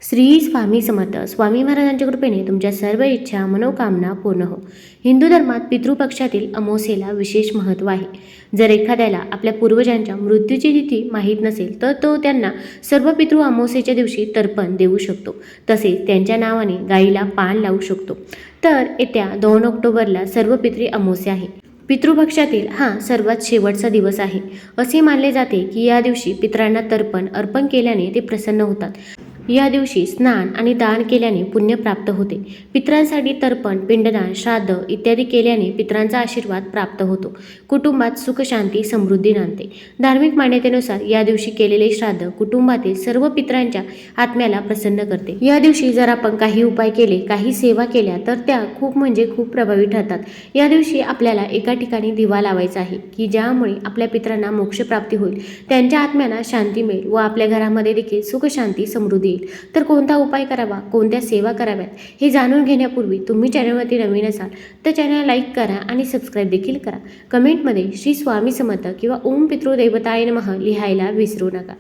श्री स्वामी समर्थ. स्वामी महाराजांच्या कृपेने तुमच्या सर्व इच्छा मनोकामना पूर्ण हो. हिंदू धर्मात पितृपक्षातील अमावस्येला विशेष महत्त्व आहे. जर एखाद्याला आपल्या पूर्वजांच्या मृत्यूची तिथी माहीत नसेल तर तो त्यांना सर्व पितृ अमावस्येच्या दिवशी तर्पण देऊ शकतो. तसेच त्यांच्या नावाने गाईला पान लावू शकतो. तर येत्या 2 ऑक्टोबरला सर्व पितृ अमावस्या आहे. पितृपक्षातील हा सर्वात शेवटचा दिवस आहे. असे मानले जाते की या दिवशी पितरांना तर्पण अर्पण केल्याने ते प्रसन्न होतात. या दिवशी स्नान आणि दान केल्याने पुण्य प्राप्त होते. पितरांसाठी तर्पण, पिंडदान, श्राद्ध इत्यादी केल्याने पितरांचा आशीर्वाद प्राप्त होतो. कुटुंबात सुख, शांती, समृद्धी नांदते. धार्मिक मान्यतेनुसार या दिवशी केलेले श्राद्ध कुटुंबातील सर्व पितरांच्या आत्म्याला प्रसन्न करते. या दिवशी जर आपण काही उपाय केले, काही सेवा केल्या तर त्या खूप प्रभावी ठरतात. या दिवशी आपल्याला एका ठिकाणी दिवा लावायचा आहे की ज्यामुळे आपल्या पितरांना मोक्ष प्राप्ती होईल, त्यांच्या आत्म्याला शांती मिळेल व आपल्या घरामध्ये देखील सुख, शांती, समृद्धी येईल. तर कोणता उपाय करावा, कोणत्या सेवा कराव्यात हे जाणून घेण्यापूर्वी तुम्ही चॅनलवरती नवीन असाल तर चॅनल लाईक करा आणि सबस्क्राईब देखील करा. कमेंटमध्ये श्री स्वामी समर्थ किंवा ओम पितृदेवताय नमः लिहायला विसरू नका.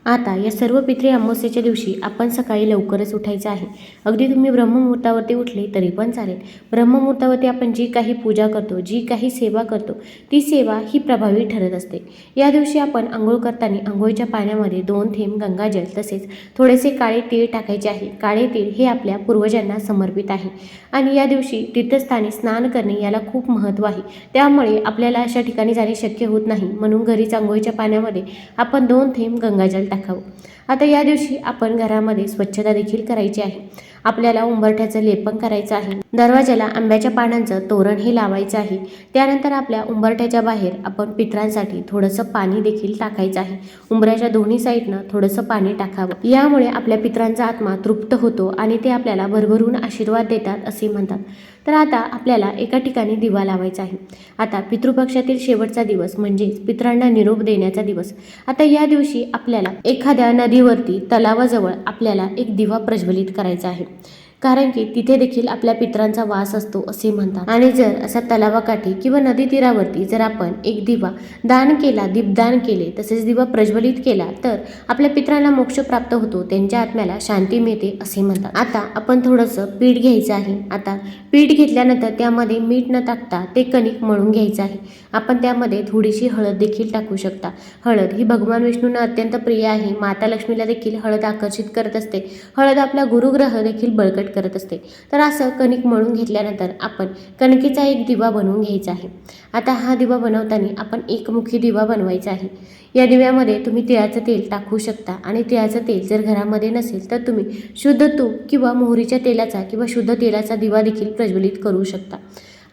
आता या सर्व पितृ अमावस्येच्या दिवशी आपण सकाळी लवकरच उठायचं आहे. अगदी तुम्ही ब्रह्ममुहूर्तावरती उठले तरी पण चालेल. ब्रह्ममुहूर्तावरती आपण जी काही पूजा करतो, जी काही सेवा करतो ती सेवा ही प्रभावी ठरत असते. या दिवशी आपण आंघोळ करताना आंघोळीच्या पाण्यामध्ये 2 थेंब गंगाजल तसेच थोडेसे काळे तीळ टाकायचे आहे. काळे तीळ हे आपल्या पूर्वजांना समर्पित आहे आणि या दिवशी तीर्थस्थानी स्नान करणे याला खूप महत्त्व आहे. त्यामुळे आपल्याला अशा ठिकाणी जाणे शक्य होत नाही, म्हणून घरीच आंघोळीच्या पाण्यामध्ये आपण 2 थेंब गंगाजल टाकावं. आता या दिवशी आपण घरामध्ये स्वच्छता देखील करायची आहे. आपल्याला उंबरठ्याचं लेपन करायचं आहे. दरवाजाला आंब्याच्या पानांचं तोरण हे लावायचं आहे. त्यानंतर आपल्या उंबरठ्याच्या बाहेर आपण पितरांसाठी थोडंसं पाणी देखील टाकायचं आहे. उंबऱ्याच्या दोन्ही साईडनं थोडंसं पाणी टाकावं. यामुळे आपल्या पितरांचा आत्मा तृप्त होतो आणि ते आपल्याला भरभरून आशीर्वाद देतात असे म्हणतात. तर आता आपल्याला एका ठिकाणी दिवा लावायचा आहे. आता पितृपक्षातील शेवटचा दिवस म्हणजेच पितरांना निरोप देण्याचा दिवस. आता या दिवशी आपल्याला एखाद्या नदीवरती तलावाजवळ आपल्याला एक दिवा प्रज्वलित करायचा आहे, कारण की तिथे देखील आपल्या पितरांचा वास असतो असे म्हणतात. आणि जर असा तलावाकाठी किंवा नदी तीरावरती जर आपण एक दिवा दान केला, दीपदान केले, तसेच दिवा प्रज्वलित केला तर आपल्या पितरांना मोक्ष प्राप्त होतो, त्यांच्या आत्म्याला शांती मिळते असे म्हणतात. आता आपण थोडंसं पीठ घ्यायचं आहे. आता पीठ घेतल्यानंतर त्यामध्ये मीठ न टाकता ते कणिक मळून घ्यायचं आहे. आपण त्यामध्ये थोडीशी हळद देखील टाकू शकता. हळद ही भगवान विष्णूंना अत्यंत प्रिय आहे. माता लक्ष्मीला देखील हळद आकर्षित करत असते. हळद आपला गुरुग्रह देखील बळकट करत असते. तर असं कणिक मळून घेतल्यानंतर आपण कणकेचा एक दिवा बनवून घ्यायचा आहे. आता हा दिवा बनवताना आपण एकमुखी दिवा बनवायचा आहे. या दिव्यामध्ये तुम्ही तिळाचं तेल टाकू शकता आणि तिळाचं तेल जर घरामध्ये नसेल तर तुम्ही शुद्ध तूप किंवा मोहरीच्या तेलाचा किंवा शुद्ध तेलाचा दिवा देखील प्रज्वलित करू शकता.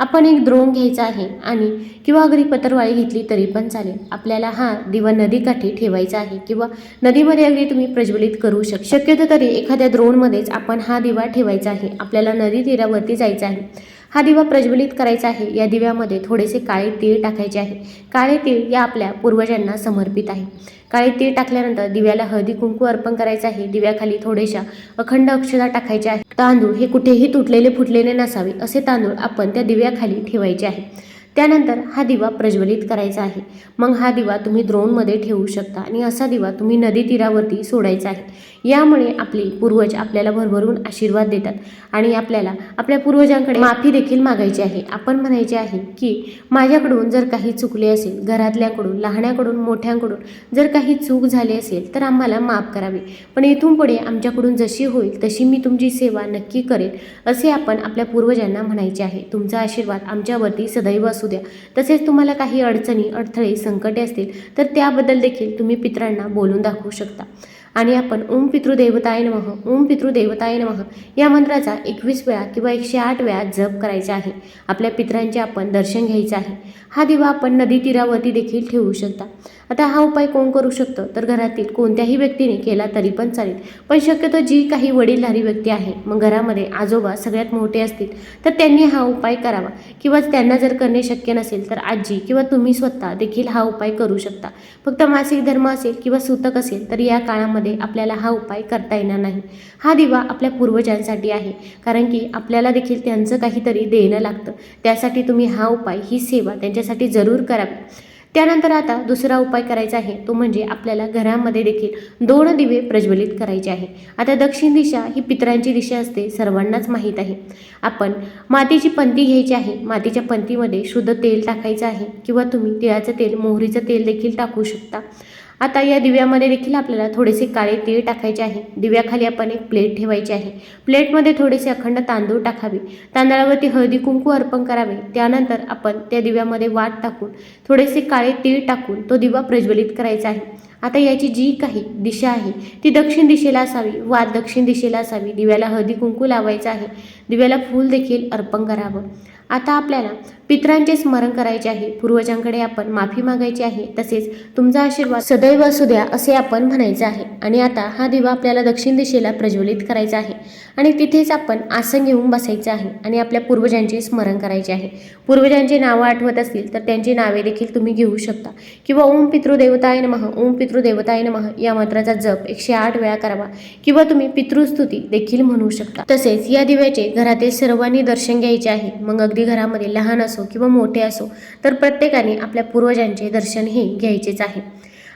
आपण एक द्रोण घ्यायचा आहे आणि किंवा अगदी पत्रवाळी घेतली तरी पण चालेल. आपल्याला हा दिवा नदीकाठी ठेवायचा आहे किंवा नदीमध्ये अगदी तुम्ही प्रज्वलित करू शकता. शक्यतो तरी एखाद्या द्रोणमध्येच आपण हा दिवा ठेवायचा आहे. आपल्याला नदी तीरावरती जायचं आहे. हा दिवा प्रज्वलित करायचा आहे. या दिव्यामध्ये थोडेसे काळे तीळ टाकायचे आहे. काळे तीळ या आपल्या पूर्वजांना समर्पित आहे. काळे तीळ टाकल्यानंतर दिव्याला हळदी कुंकू अर्पण करायचं आहे. दिव्याखाली थोड्याशा अखंड अक्षता टाकायच्या आहे. तांदूळ हे कुठेही तुटलेले फुटलेले नसावे असे तांदूळ आपण त्या दिव्याखाली ठेवायचे आहे. त्यानंतर हा दिवा प्रज्वलित करायचा आहे. मग हा दिवा तुम्ही द्रोणमध्ये ठेवू शकता आणि असा दिवा तुम्ही नदी तीरावरती सोडायचा आहे. यामुळे आपले पूर्वज आपल्याला भरभरून आशीर्वाद देतात आणि आपल्याला आपल्या पूर्वजांकडे माफी देखील मागायची आहे. आपण म्हणायचे आहे की माझ्याकडून जर काही चुकले असेल, घरातल्याकडून, लहान्याकडून, मोठ्यांकडून जर काही चूक झाली असेल तर आम्हाला माफ करावे, पण इथून पुढे आमच्याकडून जशी होईल तशी मी तुमची सेवा नक्की करेल असे आपण आपल्या पूर्वजांना म्हणायचे आहे. तुमचा आशीर्वाद आमच्यावरती सदैव असू द्या. तसेच तुम्हाला काही अडचणी, अडथळे, संकटे असतील तर त्याबद्दल देखील तुम्ही पितरांना बोलून दाखवू शकता. आणि आपण ओम पितृदेवताय नमः, ओम पितृदेवताय नमः या मंत्राचा 21 वेळा किंवा 108 वेळा जप करायचा आहे. आपल्या पितरांचे आपण दर्शन घ्यायचं आहे. हा दिवा आपण नदी तीरावरती देखील ठेवू शकता. आता हा उपाय कोण करू शकतं तर घरातील कोणत्याही व्यक्तीने केला तरी पण चालेल, पण शक्यतो जी काही वडीलधारी व्यक्ती आहे, मग घरामध्ये आजोबा सगळ्यात मोठे असतील तर त्यांनी हा उपाय करावा किंवा त्यांना जर करणे शक्य नसेल तर आजी किंवा तुम्ही स्वतः देखील हा उपाय करू शकता. फक्त मासिक धर्म असेल किंवा सूतक असेल तर या काळामध्ये आपल्याला हा उपाय करता येणार नाही. हा दिवा आपल्या पूर्वजांसाठी आहे, कारण की आपल्याला देखील त्यांचं काहीतरी देणं लागतं. त्यासाठी तुम्ही हा उपाय, ही सेवा त्यांच्यासाठी जरूर करावी. त्यानंतर आता दुसरा उपाय करायचा आहे, तो म्हणजे आपल्याला घरामध्ये देखील 2 दिवे प्रज्वलित करायचे आहे. आता दक्षिण दिशा ही पितरांची दिशा असते, सर्वांनाच माहीत आहे. आपण मातीची पंती घ्यायची आहे. मातीच्या पंतीमध्ये शुद्ध तेल टाकायचं आहे किंवा तुम्ही तिळाचं तेल, मोहरीचं तेल देखील टाकू शकता. आता या दिव्यामध्ये देखील आपल्याला थोडेसे काळे तीळ टाकायचे आहे. दिव्याखाली आपण एक प्लेट ठेवायची आहे. प्लेटमध्ये थोडेसे अखंड तांदूळ टाकावे. तांदळावरती हळदी कुंकू अर्पण करावे. त्यानंतर आपण त्या दिव्यामध्ये वात टाकून थोडेसे काळे तीळ टाकून तो दिवा प्रज्वलित करायचा आहे. आता याची जी काही दिशा आहे ती दक्षिण दिशेला असावी, वात दक्षिण दिशेला असावी. दिव्याला हळदी कुंकू लावायचं आहे. दिव्याला फूल देखील अर्पण करावं. आता आपल्याला पितरांचे स्मरण करायचे आहे. पूर्वजांकडे आपण माफी मागायची आहे. तसेच तुमचा आशीर्वाद सदैव असू द्या असे आपण म्हणायचं आहे. आणि आता हा दिवा आपल्याला दक्षिण दिशेला प्रज्वलित करायचा आहे आणि तिथेच आपण आसन घेऊन बसायचं आहे आणि आपल्या पूर्वजांचे स्मरण करायचे आहे. पूर्वजांची नावं आठवत असतील तर त्यांची नावे देखील तुम्ही घेऊ शकता किंवा ओम पितृदेवताय नमः, ओम पितृदेवताय नमः या मंत्राचा जप 108 वेळा करावा किंवा तुम्ही पितृस्तुती देखील म्हणू शकता. तसेच या दिव्याचे घरातील सर्वांनी दर्शन घ्यायचे आहे. मग अगदी घरामध्ये लहान असो किंवा मोठे असो तर प्रत्येकाने आपल्या पूर्वजांचे दर्शन हे घ्यायचेच आहे.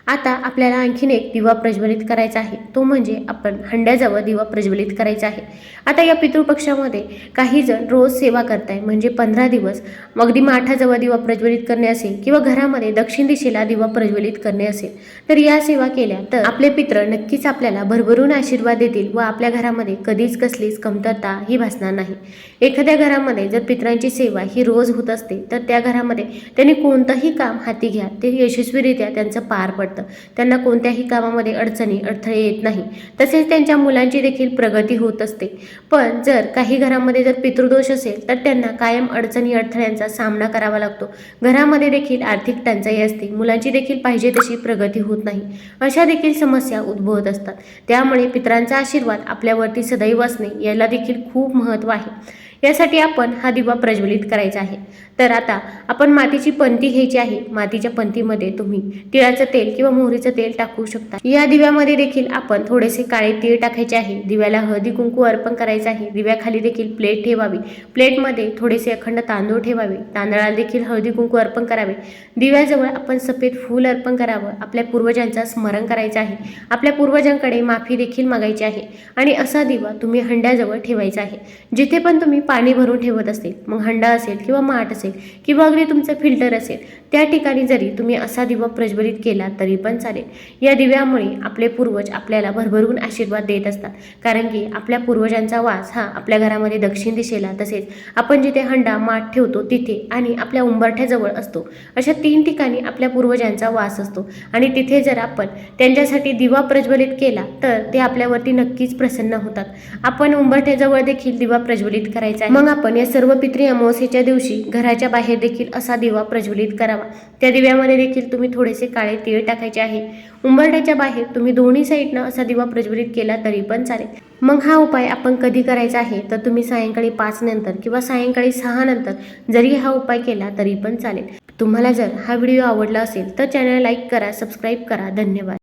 आता आपल्याला आणखीन एक दिवा प्रज्वलित करायचा आहे, तो म्हणजे आपण हंड्याजवळ दिवा प्रज्वलित करायचा आहे. आता या पितृपक्षामध्ये काही जण रोज सेवा करताय, म्हणजे 15 दिवस अगदी माठाजवळ दिवा प्रज्वलित करणे असेल किंवा घरामध्ये दक्षिण दिशेला दिवा प्रज्वलित करणे असेल तर या सेवा केल्या तर आपले पितृ नक्कीच आपल्याला भरभरून आशीर्वाद देतील व आपल्या घरामध्ये कधीच कसलीच कमतरता ही भासणार नाही. एखाद्या घरामध्ये जर पितरांची सेवा ही रोज होत असते तर त्या घरामध्ये त्यांनी कोणतंही काम हाती घ्या ते यशस्वीरित्या त्यांचं पार पडतं. त्यांना कोणत्याही कामामध्ये अडचणी अडथळे येत नाही. तसेच त्यांच्या मुलांची देखील प्रगती होत असते. पण जर काही घरामध्ये जर पितृदोष असेल तर त्यांना कायम अडचणी अडथळ्यांचा सामना करावा लागतो. घरामध्ये देखील आर्थिक टंचाई असते. मुलांची देखील पाहिजे तशी प्रगती होत नाही. अशा देखील समस्या उद्भवत असतात. त्यामुळे पितरांचा आशीर्वाद आपल्यावरती सदैव असणे याला देखील खूप महत्त्व आहे. यासाठी आपण हा दिवा प्रज्वलित करायचा आहे. तर आता आपण मातीची पंती घ्यायची आहे. मातीच्या पंतीमध्ये तुम्ही तिळाचं तेल किंवा मोहरीचं तेल टाकू शकता. या दिव्यामध्ये देखील आपण थोडेसे काळे तीळ टाकायचे आहे. दिव्याला हळदी कुंकू अर्पण करायचं आहे. दिव्याखाली देखील प्लेट ठेवावी. प्लेटमध्ये थोडेसे अखंड तांदूळ ठेवावे. तांदळाला देखील हळदी कुंकू अर्पण करावे. दिव्याजवळ आपण सफेद फूल अर्पण करावं. आपल्या पूर्वजांचं स्मरण करायचं आहे. आपल्या पूर्वजांकडे माफी देखील मागायची आहे आणि असा दिवा तुम्ही हंड्याजवळ ठेवायचा आहे. जिथे पण तुम्ही पाणी भरून ठेवत असेल, मग हंडा असेल किंवा माठ असेल किंवा अगदी तुमचं फिल्टर असेल, त्या ठिकाणी जरी तुम्ही असा दिवा प्रज्वलित केला तरी पण चालेल. या दिव्यामुळे आपले पूर्वज आपल्याला भरभरून आशीर्वाद देत असतात. कारण की आपल्या पूर्वजांचा वास हा आपल्या घरामध्ये दक्षिण दिशेला, तसेच आपण जिथे हंडा माठ ठेवतो तिथे आणि आपल्या उंबरठ्याजवळ असतो, अशा 3 ठिकाणी आपल्या पूर्वजांचा वास असतो. आणि तिथे जर आपण त्यांच्यासाठी दिवा प्रज्वलित केला तर ते आपल्यावरती नक्कीच प्रसन्न होतात. आपण उंबरठ्याजवळ देखील दिवा प्रज्वलित करायचा आहे. मग आपण या सर्व पितृ अमावस्येच्या दिवशी घराच्या बाहेर देखील असा दिवा प्रज्वलित करावा. त्या दिव्यामध्ये देखील तुम्ही थोडेसे काळे तीळ टाकायचे आहे. उंबरठ्याच्या बाहेर तुम्ही दोन्ही साईडनं असा दिवा प्रज्वलित केला तरी पण चालेल. मग हा उपाय आपण कधी करायचा आहे तर तुम्ही सायंकाळी 5 नंतर किंवा सायंकाळी 6 नंतर जरी हा उपाय केला तरी पण चालेल. तुम्हाला जर हा व्हिडिओ आवडला असेल तर चॅनल लाईक करा, सबस्क्राईब करा. धन्यवाद.